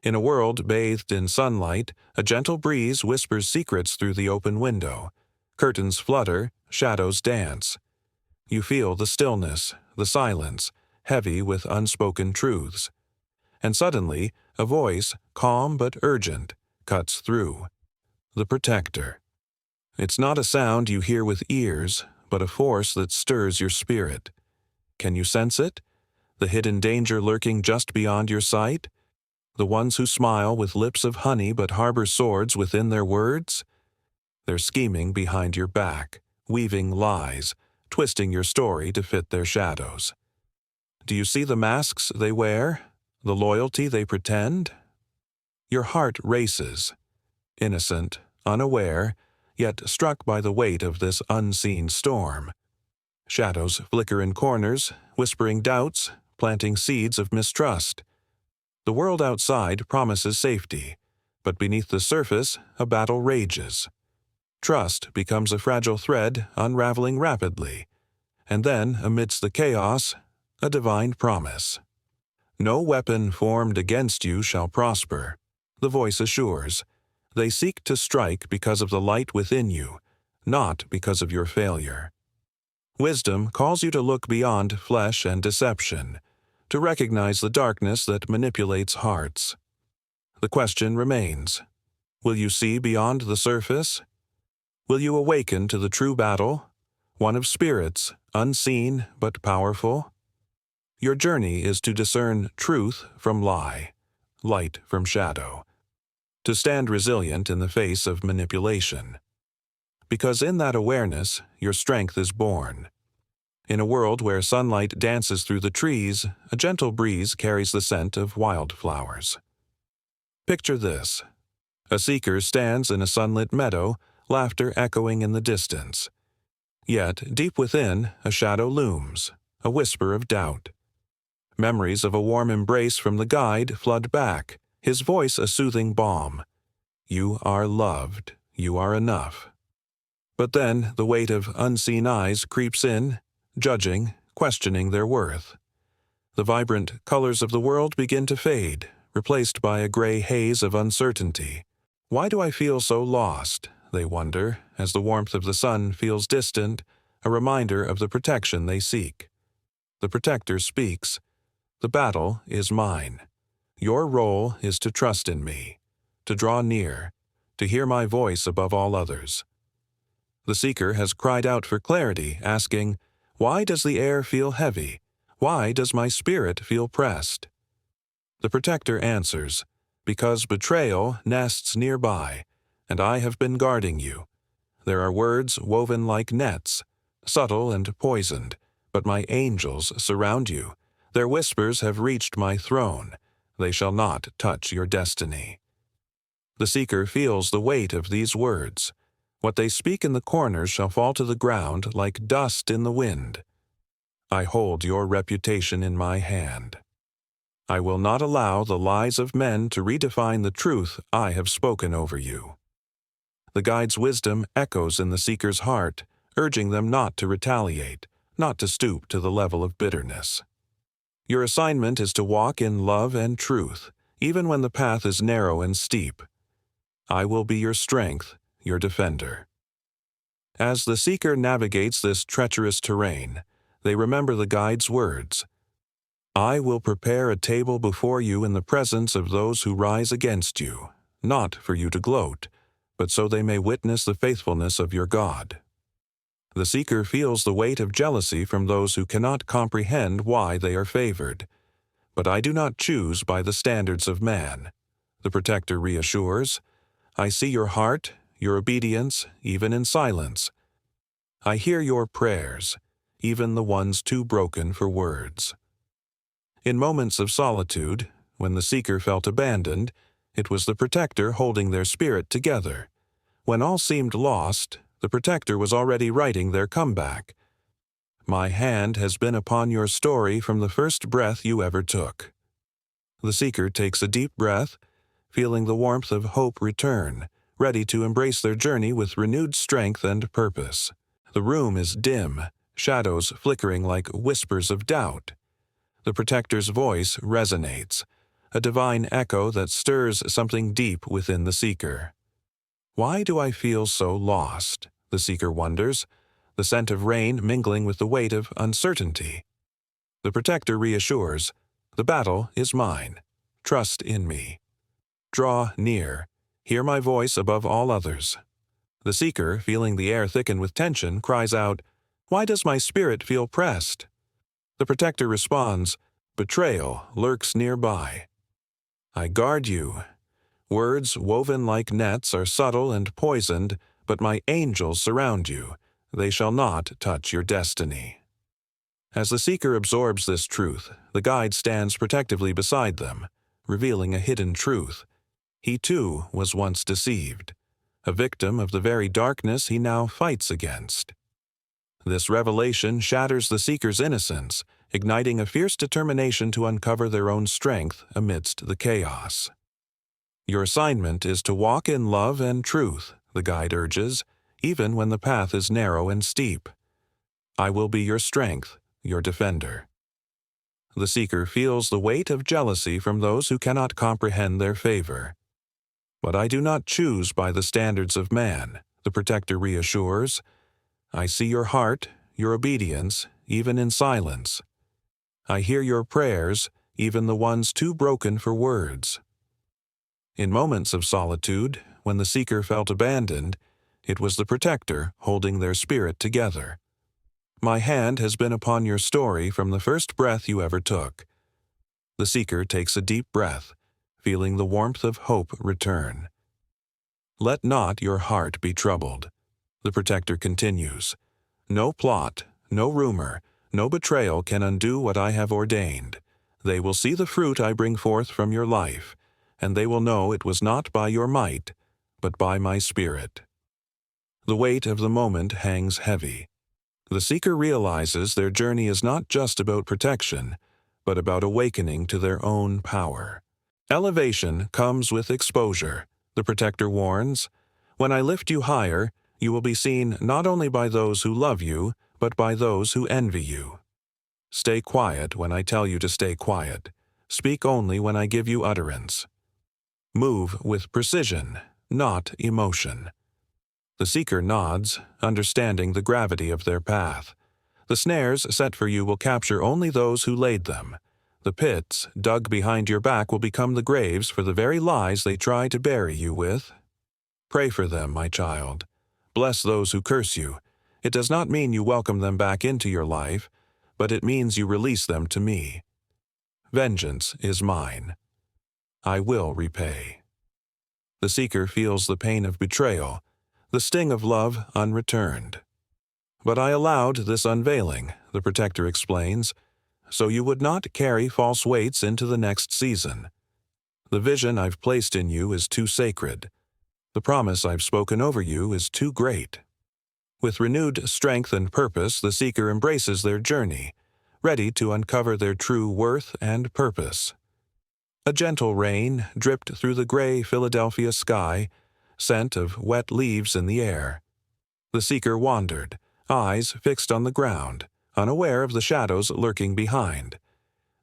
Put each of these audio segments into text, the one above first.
In a world bathed in sunlight, a gentle breeze whispers secrets through the open window. Curtains flutter, shadows dance. You feel the stillness, the silence, heavy with unspoken truths. And suddenly, a voice, calm but urgent, cuts through. The protector. It's not a sound you hear with ears, but a force that stirs your spirit. Can you sense it? The hidden danger lurking just beyond your sight? The ones who smile with lips of honey but harbor swords within their words? They're scheming behind your back, weaving lies, twisting your story to fit their shadows. Do you see the masks they wear? The loyalty they pretend? Your heart races, innocent, unaware, yet struck by the weight of this unseen storm. Shadows flicker in corners, whispering doubts, planting seeds of mistrust. The world outside promises safety, but beneath the surface, a battle rages. Trust becomes a fragile thread unraveling rapidly, and then, amidst the chaos, a divine promise. No weapon formed against you shall prosper, the voice assures. They seek to strike because of the light within you, not because of your failure. Wisdom calls you to look beyond flesh and deception, to recognize the darkness that manipulates hearts. The question remains, will you see beyond the surface? Will you awaken to the true battle, one of spirits, unseen but powerful? Your journey is to discern truth from lie, light from shadow, to stand resilient in the face of manipulation. Because in that awareness, your strength is born. In a world where sunlight dances through the trees, a gentle breeze carries the scent of wildflowers. Picture this. A seeker stands in a sunlit meadow, laughter echoing in the distance. Yet, deep within, a shadow looms, a whisper of doubt. Memories of a warm embrace from the guide flood back, his voice a soothing balm. You are loved, you are enough. But then the weight of unseen eyes creeps in, judging, questioning their worth. The vibrant colors of the world begin to fade, replaced by a gray haze of uncertainty. Why do I feel so lost? They wonder, as the warmth of the sun feels distant, a reminder of the protection they seek. The protector speaks. The battle is mine. Your role is to trust in me, to draw near, to hear my voice above all others. The seeker has cried out for clarity, asking, why does the air feel heavy? Why does my spirit feel pressed? The protector answers, because betrayal nests nearby, and I have been guarding you. There are words woven like nets, subtle and poisoned, but my angels surround you. Their whispers have reached my throne. They shall not touch your destiny. The seeker feels the weight of these words. What they speak in the corners shall fall to the ground like dust in the wind. I hold your reputation in my hand. I will not allow the lies of men to redefine the truth I have spoken over you. The guide's wisdom echoes in the seeker's heart, urging them not to retaliate, not to stoop to the level of bitterness. Your assignment is to walk in love and truth, even when the path is narrow and steep. I will be your strength, your defender. As the seeker navigates this treacherous terrain, they remember the guide's words. I will prepare a table before you in the presence of those who rise against you, not for you to gloat, but so they may witness the faithfulness of your God. The seeker feels the weight of jealousy from those who cannot comprehend why they are favored. But I do not choose by the standards of man. The protector reassures, I see your heart, your obedience, even in silence. I hear your prayers, even the ones too broken for words. In moments of solitude, when the seeker felt abandoned, it was the protector holding their spirit together. When all seemed lost, the protector was already writing their comeback. My hand has been upon your story from the first breath you ever took. The seeker takes a deep breath, feeling the warmth of hope return, ready to embrace their journey with renewed strength and purpose. The room is dim, shadows flickering like whispers of doubt. The protector's voice resonates. a divine echo that stirs something deep within the seeker. Why do I feel so lost? The seeker wonders, the scent of rain mingling with the weight of uncertainty. The protector reassures, the battle is mine. Trust in me. Draw near. Hear my voice above all others. The seeker, feeling the air thicken with tension, cries out, "Why does my spirit feel pressed?" The protector responds, "Betrayal lurks nearby. I guard you. Words woven like nets are subtle and poisoned, but my angels surround you. They shall not touch your destiny." As the seeker absorbs this truth, the guide stands protectively beside them, revealing a hidden truth. He too was once deceived, a victim of the very darkness he now fights against. This revelation shatters the seeker's innocence, igniting a fierce determination to uncover their own strength amidst the chaos. Your assignment is to walk in love and truth, the guide urges, even when the path is narrow and steep. I will be your strength, your defender. The seeker feels the weight of jealousy from those who cannot comprehend their favor. But I do not choose by the standards of man, the protector reassures. I see your heart, your obedience, even in silence. I hear your prayers, even the ones too broken for words. In moments of solitude, when the seeker felt abandoned, it was the protector holding their spirit together. My hand has been upon your story from the first breath you ever took. The seeker takes a deep breath, feeling the warmth of hope return. Let not your heart be troubled. The protector continues. No plot, no rumor, no betrayal can undo what I have ordained. They will see the fruit I bring forth from your life, and they will know it was not by your might, but by my spirit. The weight of the moment hangs heavy. The seeker realizes their journey is not just about protection, but about awakening to their own power. Elevation comes with exposure, the protector warns. When I lift you higher, you will be seen not only by those who love you, but by those who envy you. Stay quiet when I tell you to stay quiet. Speak only when I give you utterance. Move with precision, not emotion. The seeker nods, understanding the gravity of their path. The snares set for you will capture only those who laid them. The pits dug behind your back will become the graves for the very lies they try to bury you with. Pray for them, my child. Bless those who curse you. It does not mean you welcome them back into your life, but it means you release them to me. Vengeance is mine. I will repay. The seeker feels the pain of betrayal, the sting of love unreturned. But I allowed this unveiling, the protector explains, so you would not carry false weights into the next season. The vision I've placed in you is too sacred. The promise I've spoken over you is too great. With renewed strength and purpose, the seeker embraces their journey, ready to uncover their true worth and purpose. A gentle rain dripped through the gray Philadelphia sky, scent of wet leaves in the air. The seeker wandered, eyes fixed on the ground, unaware of the shadows lurking behind.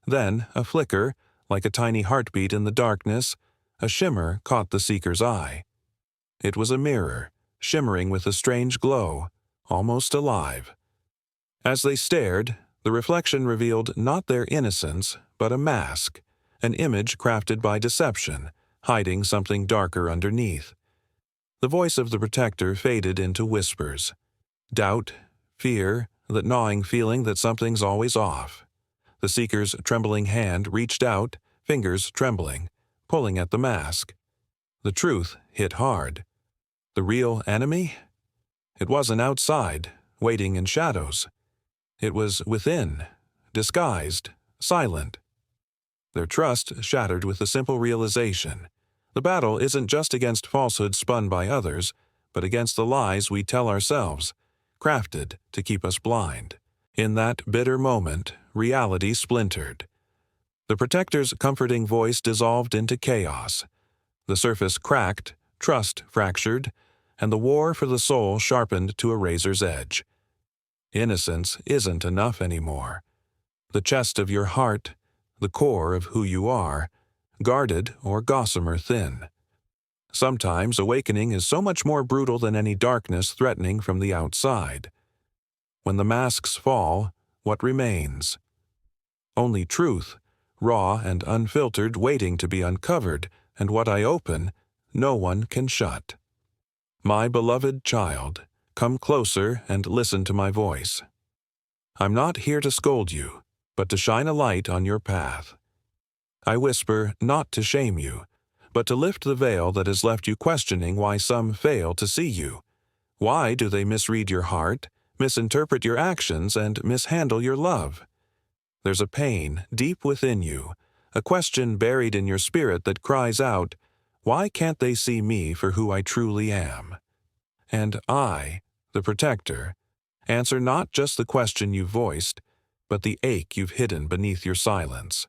Then a flicker, like a tiny heartbeat in the darkness, a shimmer caught the seeker's eye. It was a mirror, shimmering with a strange glow, almost alive. As they stared, the reflection revealed not their innocence, but a mask, an image crafted by deception, hiding something darker underneath. The voice of the protector faded into whispers. Doubt, fear, that gnawing feeling that something's always off. The seeker's trembling hand reached out, fingers trembling, pulling at the mask. The truth hit hard. The real enemy? It wasn't outside, waiting in shadows. It was within, disguised, silent. Their trust shattered with the simple realization. The battle isn't just against falsehood spun by others, but against the lies we tell ourselves, crafted to keep us blind. In that bitter moment, reality splintered. The protector's comforting voice dissolved into chaos. The surface cracked, trust fractured, and the war for the soul sharpened to a razor's edge. Innocence isn't enough anymore. The chest of your heart, the core of who you are, guarded or gossamer thin. Sometimes awakening is so much more brutal than any darkness threatening from the outside. When the masks fall, what remains? Only truth, raw and unfiltered, waiting to be uncovered, and what I open, no one can shut. My beloved child, come closer and listen to my voice. I'm not here to scold you, but to shine a light on your path. I whisper not to shame you, but to lift the veil that has left you questioning why some fail to see you. Why do they misread your heart, misinterpret your actions, and mishandle your love? There's a pain deep within you, a question buried in your spirit that cries out, why can't they see me for who I truly am? And I, the protector, answer not just the question you've voiced, but the ache you've hidden beneath your silence.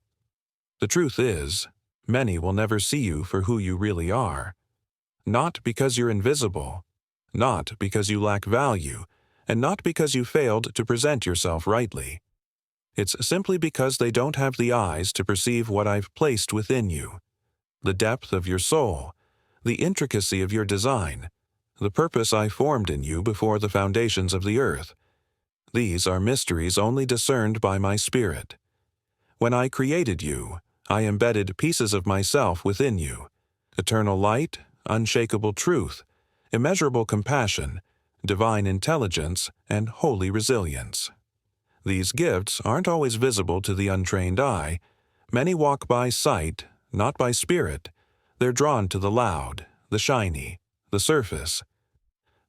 The truth is, many will never see you for who you really are. Not because you're invisible, not because you lack value, and not because you failed to present yourself rightly. It's simply because they don't have the eyes to perceive what I've placed within you, the depth of your soul, the intricacy of your design, the purpose I formed in you before the foundations of the earth. These are mysteries only discerned by my spirit. When I created you, I embedded pieces of myself within you, eternal light, unshakable truth, immeasurable compassion, divine intelligence, and holy resilience. These gifts aren't always visible to the untrained eye. Many walk by sight, not by spirit. They're drawn to the loud, the shiny, the surface.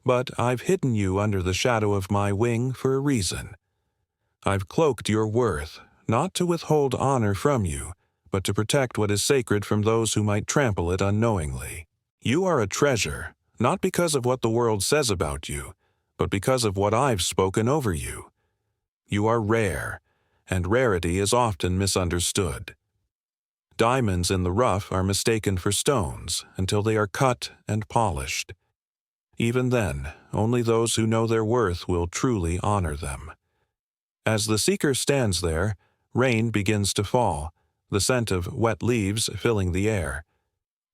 But I've hidden you under the shadow of my wing for a reason. I've cloaked your worth, not to withhold honor from you, but to protect what is sacred from those who might trample it unknowingly. You are a treasure, not because of what the world says about you, but because of what I've spoken over you. You are rare, and rarity is often misunderstood. Diamonds in the rough are mistaken for stones until they are cut and polished. Even then, only those who know their worth will truly honor them. As the seeker stands there, rain begins to fall, the scent of wet leaves filling the air.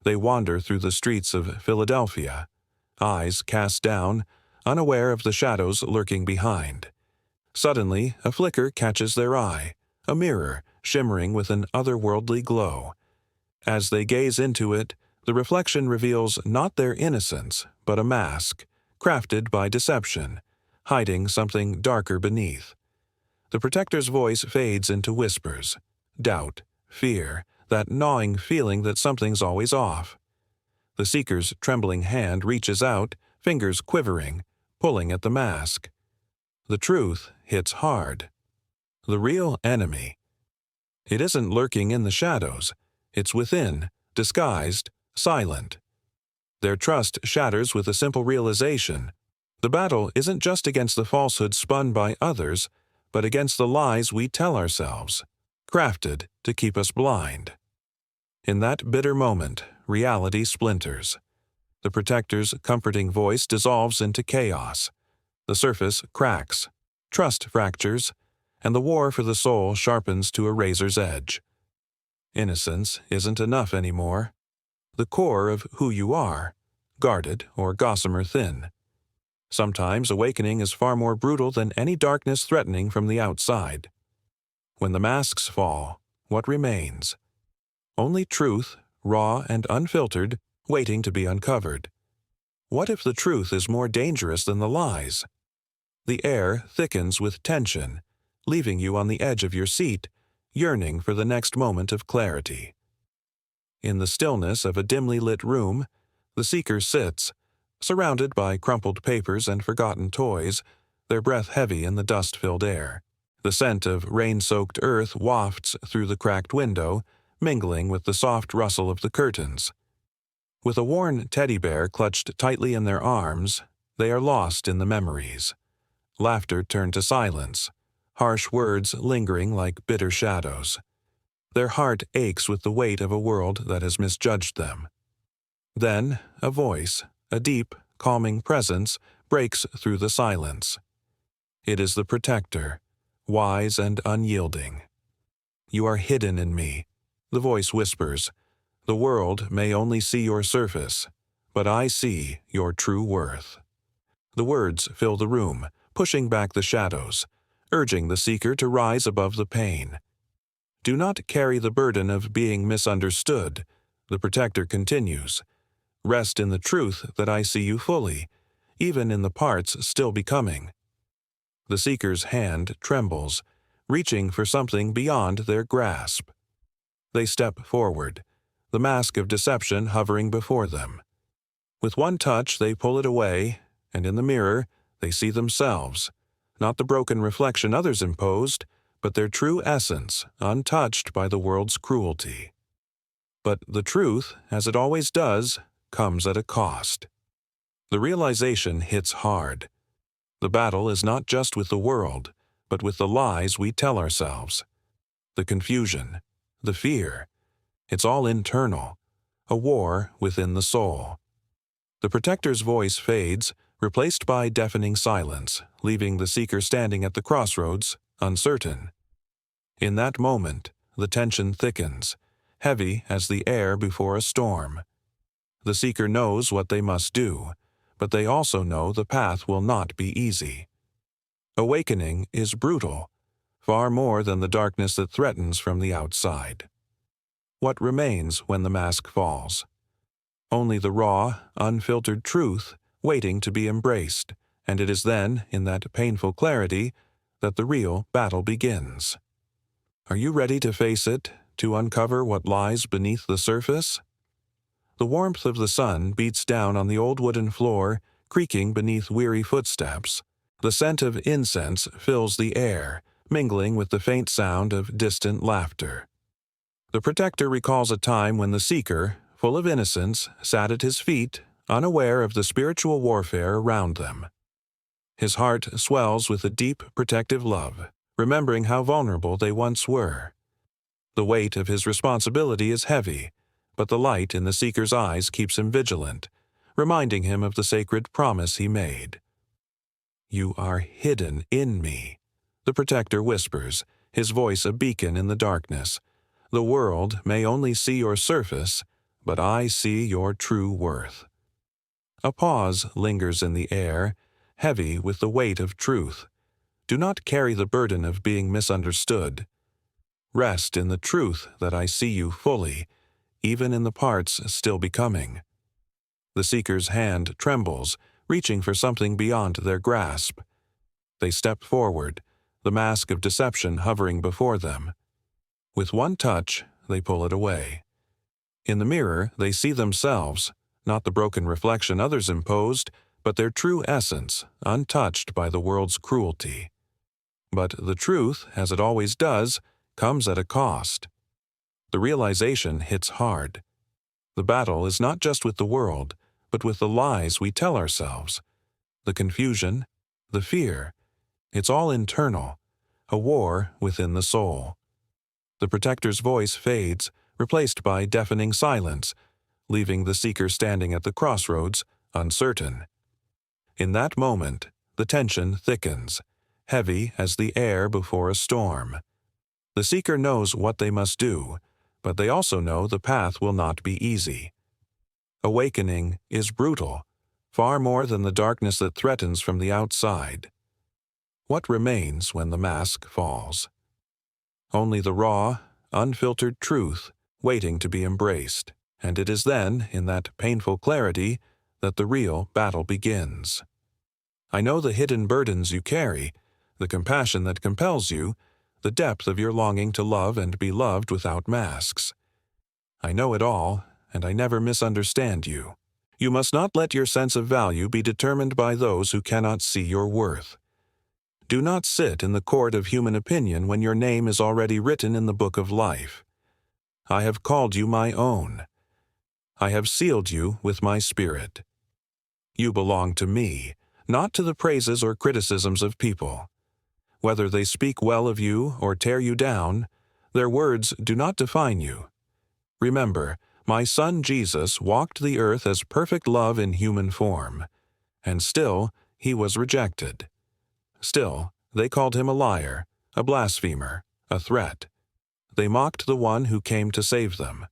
They wander through the streets of Philadelphia, eyes cast down, unaware of the shadows lurking behind. Suddenly, a flicker catches their eye, a mirror shimmering with an otherworldly glow. As they gaze into it, the reflection reveals not their innocence, but a mask, crafted by deception, hiding something darker beneath. The protector's voice fades into whispers, doubt, fear, that gnawing feeling that something's always off. The seeker's trembling hand reaches out, fingers quivering, pulling at the mask. The truth hits hard. The real enemy. It isn't lurking in the shadows. It's within, disguised, silent. Their trust shatters with a simple realization. The battle isn't just against the falsehood spun by others, but against the lies we tell ourselves, crafted to keep us blind. In that bitter moment, reality splinters. The protector's comforting voice dissolves into chaos. The surface cracks, trust fractures, and the war for the soul sharpens to a razor's edge. Innocence isn't enough anymore. The core of who you are, guarded or gossamer thin. Sometimes awakening is far more brutal than any darkness threatening from the outside. When the masks fall, what remains? Only truth, raw and unfiltered, waiting to be uncovered. What if the truth is more dangerous than the lies? The air thickens with tension, leaving you on the edge of your seat, yearning for the next moment of clarity. In the stillness of a dimly lit room, the seeker sits, surrounded by crumpled papers and forgotten toys, their breath heavy in the dust-filled air. The scent of rain-soaked earth wafts through the cracked window, mingling with the soft rustle of the curtains. With a worn teddy bear clutched tightly in their arms, they are lost in the memories. Laughter turned to silence, harsh words lingering like bitter shadows. Their heart aches with the weight of a world that has misjudged them. Then, a voice, a deep, calming presence, breaks through the silence. It is the protector, wise and unyielding. "You are hidden in me," the voice whispers, The world may only see your surface, but I see your true worth. The words fill the room, pushing back the shadows, urging the seeker to rise above the pain. Do not carry the burden of being misunderstood, the protector continues. Rest in the truth that I see you fully, even in the parts still becoming. The seeker's hand trembles, reaching for something beyond their grasp. They step forward, the mask of deception hovering before them. With one touch they pull it away, and in the mirror they see themselves, not the broken reflection others imposed, but their true essence, untouched by the world's cruelty. But the truth, as it always does, comes at a cost. The realization hits hard. The battle is not just with the world, but with the lies we tell ourselves. The confusion, the fear, it's all internal, a war within the soul. The protector's voice fades, replaced by deafening silence, leaving the seeker standing at the crossroads, uncertain. In that moment, the tension thickens, heavy as the air before a storm. The seeker knows what they must do, but they also know the path will not be easy. Awakening is brutal, far more than the darkness that threatens from the outside. What remains when the mask falls? Only the raw, unfiltered truth waiting to be embraced, and it is then, in that painful clarity, that the real battle begins. Are you ready to face it, to uncover what lies beneath the surface? The warmth of the sun beats down on the old wooden floor, creaking beneath weary footsteps. The scent of incense fills the air, mingling with the faint sound of distant laughter. The protector recalls a time when the seeker, full of innocence, sat at his feet, unaware of the spiritual warfare around them. His heart swells with a deep, protective love, remembering how vulnerable they once were. The weight of his responsibility is heavy, but the light in the seeker's eyes keeps him vigilant, reminding him of the sacred promise he made. You are hidden in me, the protector whispers, his voice a beacon in the darkness. The world may only see your surface, but I see your true worth. A pause lingers in the air, heavy with the weight of truth. Do not carry the burden of being misunderstood. Rest in the truth that I see you fully, even in the parts still becoming. The seeker's hand trembles, reaching for something beyond their grasp. They step forward, the mask of deception hovering before them. With one touch, they pull it away. In the mirror, they see themselves, not the broken reflection others imposed, but their true essence, untouched by the world's cruelty. But the truth, as it always does, comes at a cost. The realization hits hard. The battle is not just with the world, but with the lies we tell ourselves. The confusion, the fear, it's all internal, a war within the soul. The protector's voice fades, replaced by deafening silence, leaving the seeker standing at the crossroads, uncertain. In that moment, the tension thickens, heavy as the air before a storm. The seeker knows what they must do, but they also know the path will not be easy. Awakening is brutal, far more than the darkness that threatens from the outside. What remains when the mask falls? Only the raw, unfiltered truth waiting to be embraced, and it is then, in that painful clarity, that the real battle begins. I know the hidden burdens you carry, the compassion that compels you, the depth of your longing to love and be loved without masks. I know it all, and I never misunderstand you. You must not let your sense of value be determined by those who cannot see your worth. Do not sit in the court of human opinion when your name is already written in the book of life. I have called you my own. I have sealed you with my spirit. You belong to me, not to the praises or criticisms of people. Whether they speak well of you or tear you down, their words do not define you. Remember, my son Jesus walked the earth as perfect love in human form, and still he was rejected. Still, they called him a liar, a blasphemer, a threat. They mocked the one who came to save them.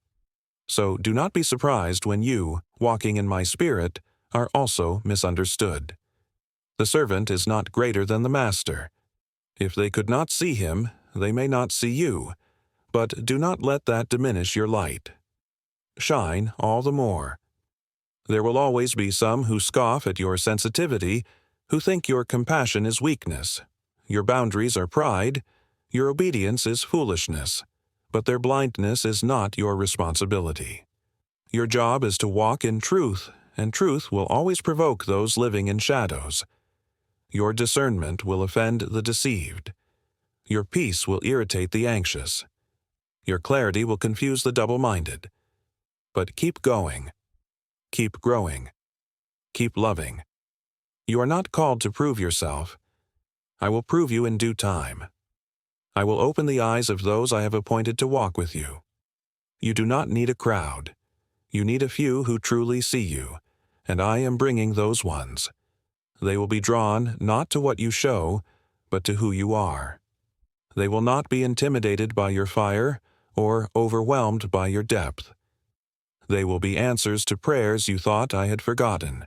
So do not be surprised when you, walking in my spirit, are also misunderstood. The servant is not greater than the master. If they could not see him, they may not see you, but do not let that diminish your light. Shine all the more. There will always be some who scoff at your sensitivity, who think your compassion is weakness, your boundaries are pride, your obedience is foolishness, but their blindness is not your responsibility. Your job is to walk in truth, and truth will always provoke those living in shadows. Your discernment will offend the deceived. Your peace will irritate the anxious. Your clarity will confuse the double-minded. But keep going. Keep growing. Keep loving. You are not called to prove yourself. I will prove you in due time. I will open the eyes of those I have appointed to walk with you. You do not need a crowd. You need a few who truly see you, and I am bringing those ones. They will be drawn not to what you show, but to who you are. They will not be intimidated by your fire or overwhelmed by your depth. They will be answers to prayers you thought I had forgotten.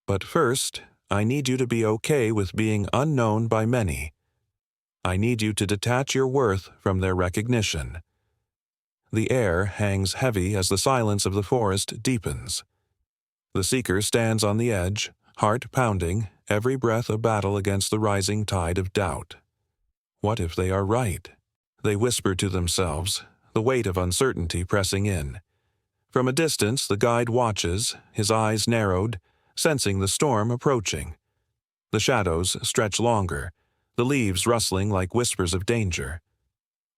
But first, I need you to be okay with being unknown by many. I need you to detach your worth from their recognition. The air hangs heavy as the silence of the forest deepens. The seeker stands on the edge, heart pounding, every breath a battle against the rising tide of doubt. What if they are right? They whisper to themselves, the weight of uncertainty pressing in. From a distance the guide watches, his eyes narrowed, sensing the storm approaching. The shadows stretch longer, the leaves rustling like whispers of danger.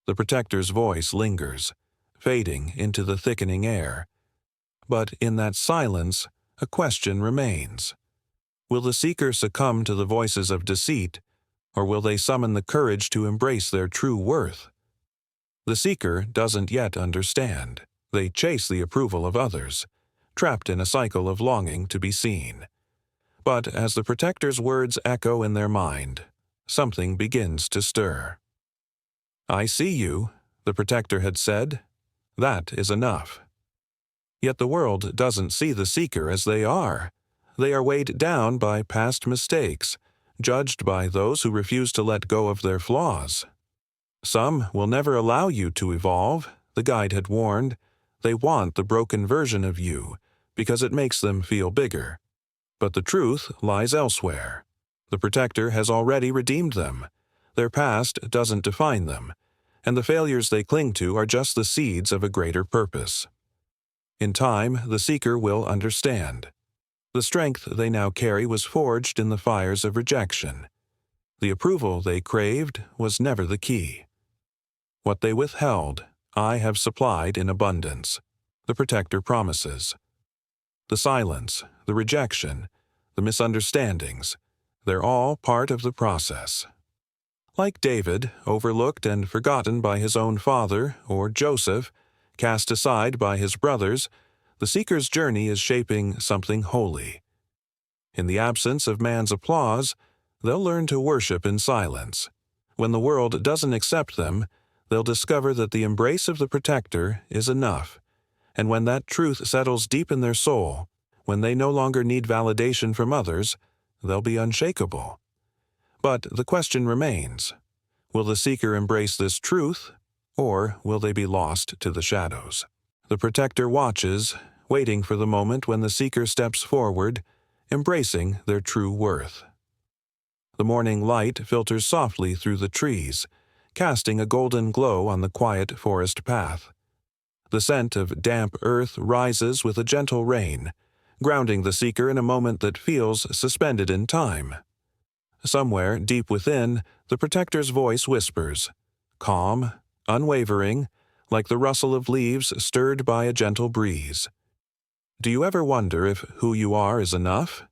The protector's voice lingers, fading into the thickening air. But in that silence, a question remains. Will the seeker succumb to the voices of deceit, or will they summon the courage to embrace their true worth? The seeker doesn't yet understand. They chase the approval of others, trapped in a cycle of longing to be seen. But as the protector's words echo in their mind, something begins to stir. I see you, the protector had said. That is enough. Yet the world doesn't see the seeker as they are. They are weighed down by past mistakes, judged by those who refuse to let go of their flaws. Some will never allow you to evolve, the guide had warned. They want the broken version of you, because it makes them feel bigger. But the truth lies elsewhere. The protector has already redeemed them. Their past doesn't define them, and the failures they cling to are just the seeds of a greater purpose. In time, the seeker will understand. The strength they now carry was forged in the fires of rejection. The approval they craved was never the key. What they withheld, I have supplied in abundance, the protector promises. The silence, the rejection, the misunderstandings, they're all part of the process. Like David, overlooked and forgotten by his own father, or Joseph, cast aside by his brothers, the seeker's journey is shaping something holy. In the absence of man's applause, they'll learn to worship in silence. When the world doesn't accept them, they'll discover that the embrace of the protector is enough. And when that truth settles deep in their soul, when they no longer need validation from others, they'll be unshakable. But the question remains, will the seeker embrace this truth, or will they be lost to the shadows? The protector watches, waiting for the moment when the seeker steps forward, embracing their true worth. The morning light filters softly through the trees, casting a golden glow on the quiet forest path. The scent of damp earth rises with a gentle rain, grounding the seeker in a moment that feels suspended in time. Somewhere deep within, the protector's voice whispers, calm, unwavering, like the rustle of leaves stirred by a gentle breeze. Do you ever wonder if who you are is enough?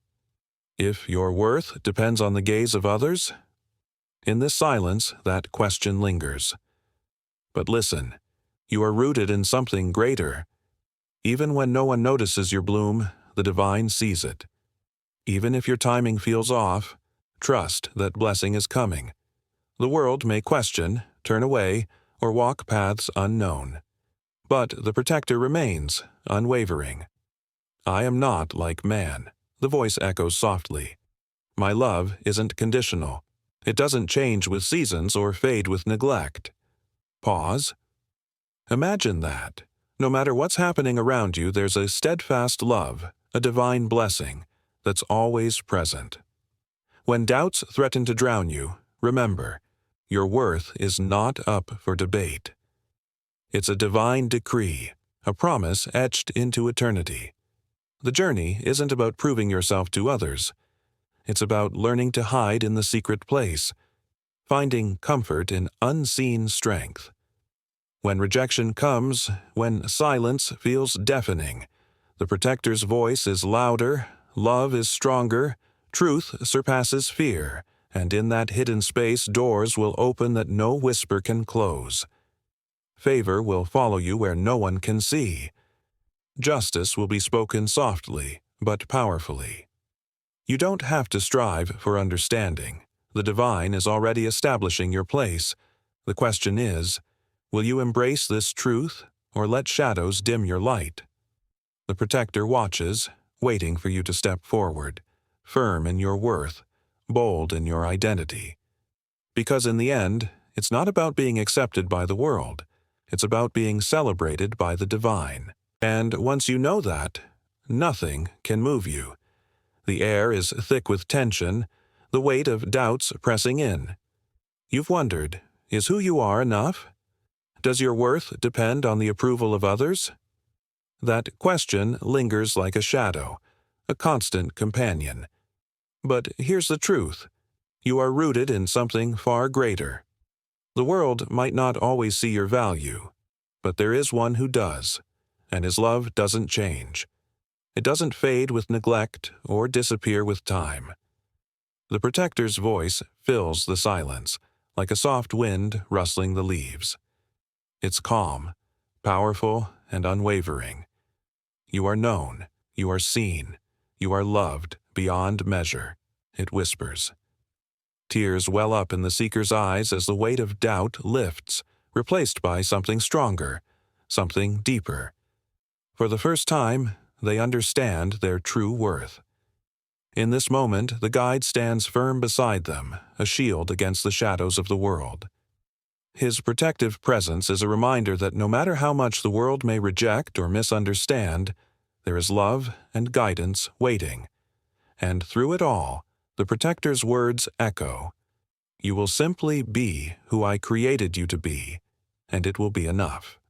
If your worth depends on the gaze of others? In this silence, that question lingers. But listen, you are rooted in something greater. Even when no one notices your bloom, the divine sees it. Even if your timing feels off, trust that blessing is coming. The world may question, turn away, or walk paths unknown. But the protector remains, unwavering. I am not like man, the voice echoes softly. My love isn't conditional. It doesn't change with seasons or fade with neglect. Pause. Imagine that. No matter what's happening around you, there's a steadfast love, a divine blessing, that's always present. When doubts threaten to drown you, remember, your worth is not up for debate. It's a divine decree, a promise etched into eternity. The journey isn't about proving yourself to others. It's about learning to hide in the secret place, finding comfort in unseen strength. When rejection comes, when silence feels deafening, the protector's voice is louder, love is stronger, truth surpasses fear, and in that hidden space doors will open that no whisper can close. Favor will follow you where no one can see. Justice will be spoken softly, but powerfully. You don't have to strive for understanding. The divine is already establishing your place. The question is, will you embrace this truth, or let shadows dim your light? The protector watches, waiting for you to step forward, firm in your worth, bold in your identity. Because in the end, it's not about being accepted by the world. It's about being celebrated by the divine. And once you know that, nothing can move you. The air is thick with tension, the weight of doubts pressing in. You've wondered, is who you are enough? Does your worth depend on the approval of others? That question lingers like a shadow, a constant companion. But here's the truth. You are rooted in something far greater. The world might not always see your value, but there is one who does, and his love doesn't change. It doesn't fade with neglect or disappear with time. The protector's voice fills the silence, like a soft wind rustling the leaves. It's calm, powerful, and unwavering. You are known, you are seen, you are loved beyond measure, it whispers. Tears well up in the seeker's eyes as the weight of doubt lifts, replaced by something stronger, something deeper. For the first time, they understand their true worth. In this moment, the guide stands firm beside them, a shield against the shadows of the world. His protective presence is a reminder that no matter how much the world may reject or misunderstand, there is love and guidance waiting. And through it all, the protector's words echo, "You will simply be who I created you to be, and it will be enough."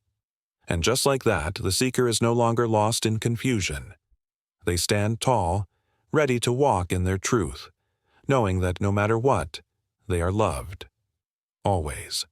And just like that, the seeker is no longer lost in confusion. They stand tall, ready to walk in their truth, knowing that no matter what, they are loved. Always.